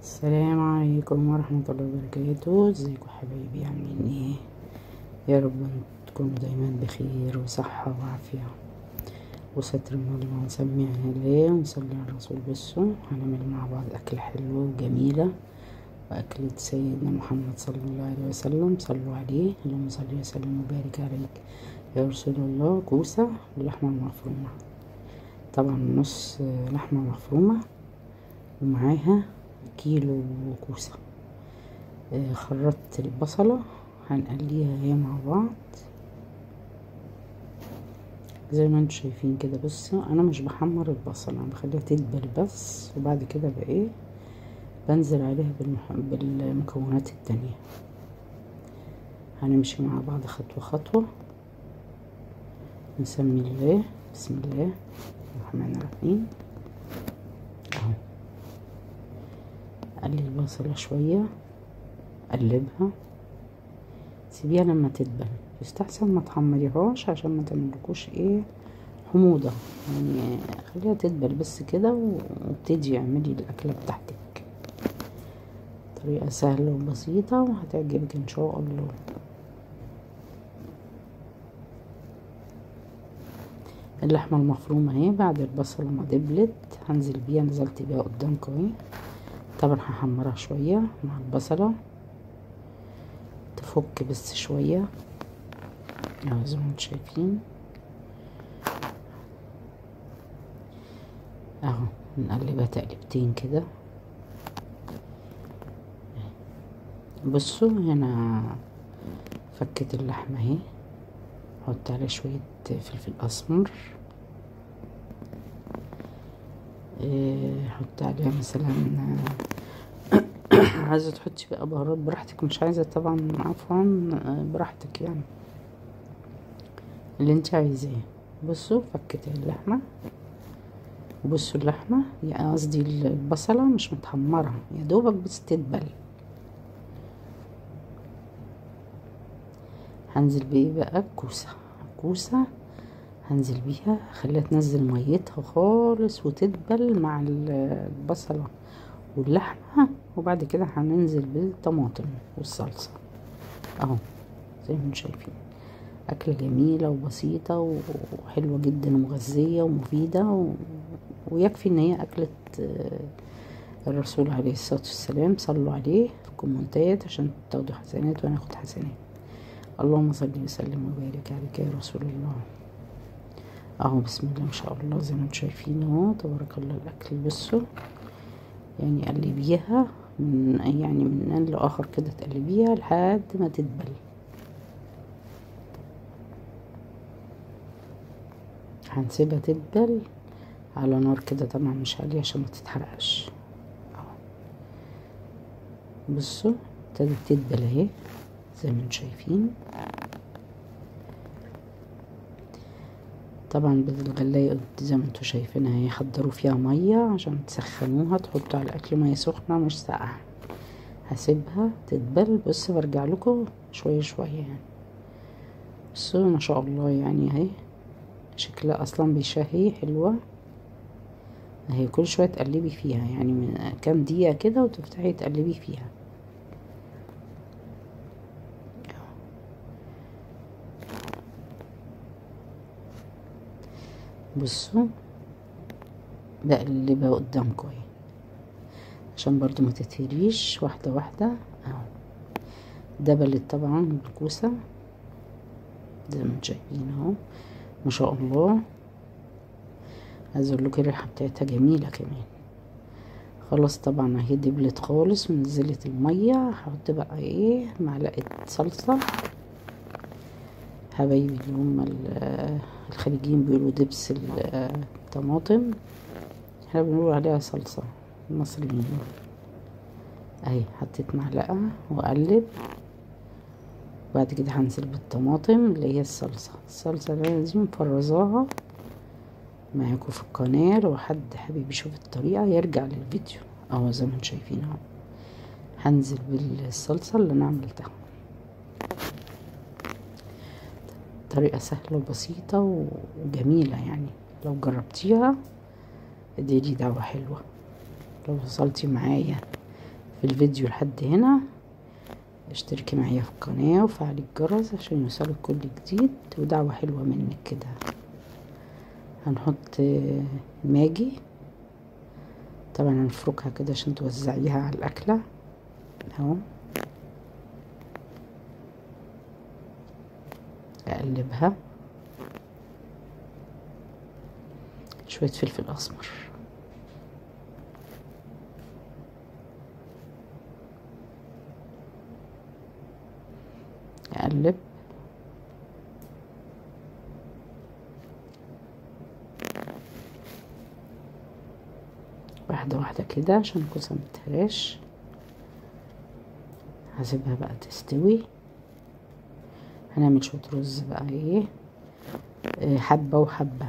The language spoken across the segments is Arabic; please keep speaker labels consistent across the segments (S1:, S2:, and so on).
S1: السلام عليكم ورحمة الله وبركاته. ازيكم حبايبي، عاملين ايه؟ يا رب تكونوا دايما بخير وصحة وعافية وستر من الله، ونسمعنا الله ونصلي على الرسول. بصوا هنعمل مع بعض أكلة حلوة وجميلة، وأكلة سيدنا محمد صلى الله عليه وسلم. صلوا عليه، اللهم صل وسلم وبارك عليك يا رسول الله. كوسة باللحمة المفرومة، طبعا نص لحمة مفرومة ومعاها كيلو كوسة. خرطت البصلة هنقليها هي مع بعض زي ما انتم شايفين كده. بصوا انا مش بحمر البصلة، انا بخليها تدبل بس، وبعد كده بقى ايه بنزل عليها بالمكونات التانية. هنمشي مع بعض خطوة خطوة. نسمي الله، بسم الله الرحمن الرحيم. اهو قلي البصلة شوية، قلبها، سيبيها لما تدبل. يستحسن ما تحمريهاش عشان ما تعملكوش ايه حموضة، يعني خليها تدبل بس كده وابتدي اعملي الاكلة بتاعتك. طريقة سهلة وبسيطة وهتعجبك ان شاء الله. اللحمة المفرومة اهي بعد البصلة ما دبلت هنزل بيها، نزلت بيها قدامكم اهي. طبعا هحمرها شوية مع البصلة تفك بس شوية اهو زي ما انتم شايفين. اهو نقلبها تقلبتين كده. بصوا هنا فكت اللحمة اهي، حط عليها شوية فلفل اسمر، حط عليها مثلا عايزة تحطي بقى بهارات براحتك، مش عايزة طبعا عفوا براحتك يعني اللي انت عايزاه. بصوا فكت اللحمة، بصوا اللحمة يعني قصدي البصلة مش متحمرة، يا دوبك بس تدبل. هنزل بايه بقى الكوسة هنزل بيها، خليها تنزل ميتها خالص وتدبل مع البصلة واللحمة، وبعد كده هننزل بالطماطم والصلصة اهو زي ما انتم شايفين. أكلة جميلة وبسيطة وحلوة جدا ومغذية ومفيدة ويكفي ان هي أكلة الرسول عليه الصلاة والسلام. صلوا عليه في الكومنتات عشان تاخدوا حسنات وانا اخد حسنات. اللهم صل وسلم وبارك عليك يا رسول الله. اهو بسم الله ما شاء الله زي ما انتم شايفين اهو تبارك الله الاكل. بصوا يعني قلبيها من آن لآخر كده، تقلبيها لحد ما تدبل. هنسيبها تدبل على نار كده طبعا مش عالية عشان ما تتحرقش اهو. بصوا ابتدت تدبل اهي زي ما انتم شايفين. طبعا بالغلاية زي ما انتم شايفينها اهي، حضروا فيها مية عشان تسخنوها، تحطوا على الاكل مية سخنة مش ساقعة. هسيبها تدبل، بص برجع لكم شوية شوية يعني. بصوا ما شاء الله يعني اهي شكلها اصلا بيشهي حلوة اهي. كل شوية تقلبي فيها يعني من كام دقيقة كده وتفتحي تقلبي فيها. بصوا بقلبها قدامكم اهي عشان برضو ما تتهريش، واحدة واحدة اهو. دبلت طبعا الكوسة زي ما انتم شايفين اهو ما شاء الله. عايزه اقول لكم الريحه بتاعتها جميله كمان. خلاص طبعا اهي دبلت خالص ونزلت الميه. هحط بقى ايه معلقه صلصه. حبايبي اللي هم الخليجيين بيقولوا دبس الطماطم، احنا بنقول عليها صلصه المصريين اهي. حطيت معلقه واقلب، بعد كده هنزل بالطماطم اللي هي الصلصه لازم مفرزاها معاكم في القناة. لو حد حابب يشوف الطريقة يرجع للفيديو اهو زي ما انتم شايفين اهو. هنزل بالصلصة اللي انا عملتها. طريقة سهلة وبسيطة وجميلة يعني، لو جربتيها اديلي دعوة حلوة. لو وصلتي معايا في الفيديو لحد هنا، اشتركي معايا في القناة وفعلي الجرس عشان يوصلك كل جديد، ودعوة حلوة منك كده. هنحط ماجي، طبعا هنفركها كده عشان توزعيها على الأكلة اهو. اقلبها، شوية فلفل اسمر، اقلب، واحدة واحدة كده عشان الكوسة متهراش. هسيبها بقى تستوي. هنعمل شوية رز بقى ايه حبة وحبة،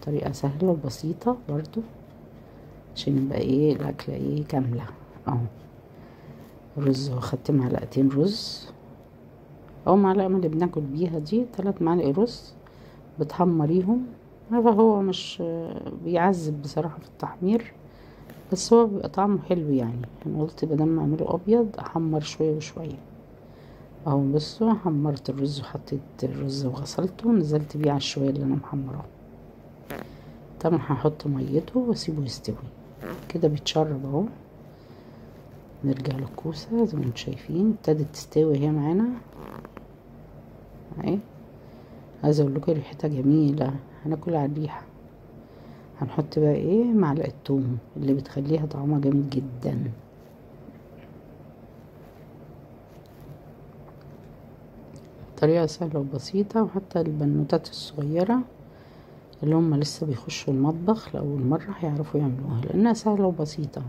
S1: طريقة سهلة وبسيطة برضو عشان يبقى ايه الاكلة ايه كاملة اهو. رز، واخدت معلقتين رز او معلقة من اللي بناكل بيها دي، 3 معالق رز بتحمريهم. هو مش بيعذب بصراحة في التحمير، بس هو بيبقى طعمه حلو يعني. انا قلت بدل ما اعمله ابيض احمر شوية وشوية اهو. بصوا، حمرت الرز وحطيت الرز وغسلته ونزلت بيه على الشوية اللي انا محمراه. طبعا هحط ميته واسيبه يستوي كده، بيتشرب اهو. نرجع للكوسة زي ما انتم شايفين ابتدت تستوي هي معانا اهي. عايزه اقول لكم ريحتها جميلة، هناكل على الريحة. هنحط بقى ايه معلقة توم اللي بتخليها طعمها جميل جدا. طريقة سهلة وبسيطة، وحتى البنوتات الصغيرة اللي هم لسه بيخشوا المطبخ لأول مرة هيعرفوا يعملوها لأنها سهلة وبسيطة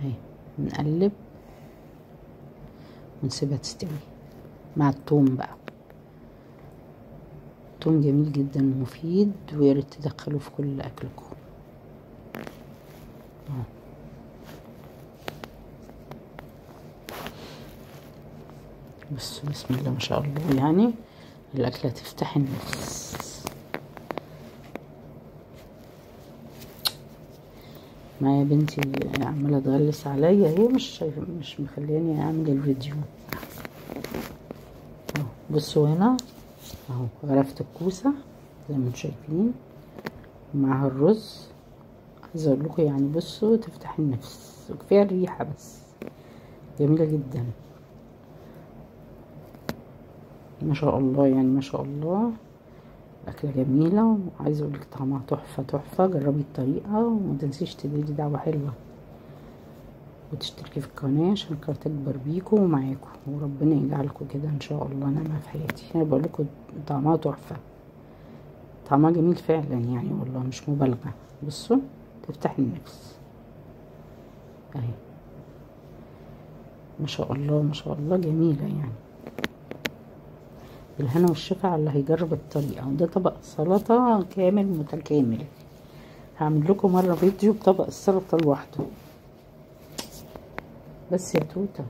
S1: اهي. نقلب ونسيبها تستوي مع التوم بقى. التوم جميل جدا ومفيد، وياريت تدخلوه في كل أكلكم اهو. بس بسم الله ما شاء الله، يعني الأكلة تفتح النفس. ما يا بنتي عمالة تغلس عليا، هي مش مخلياني اعمل الفيديو اهو. بصوا هنا اهو، غرفت الكوسة زي ما انتم شايفين معاها الرز. عايزه اقول لكم يعني بصوا تفتح النفس، وكفايه الريحة بس جميلة جدا ما شاء الله، يعني ما شاء الله أكلة جميلة. وعايزة أقولك طعمها تحفة تحفة. جربي الطريقة وما تنسيش تديلي دعوة حلوة وتشتركي في القناة عشان القناة تكبر بيكم ومعاكم، وربنا يجعلكم كده إن شاء الله نعمة في حياتي. أنا بقولكوا طعمها تحفة، طعمها جميل فعلا يعني والله مش مبالغة. بصوا تفتح النفس أهي ما شاء الله ما شاء الله، جميلة يعني. بالهنا والشفا على اللي هيجرب الطريقة. وده طبق سلطة كامل متكامل، هعمل لكم مرة فيديو بطبق السلطة لوحده. بس يا توتة.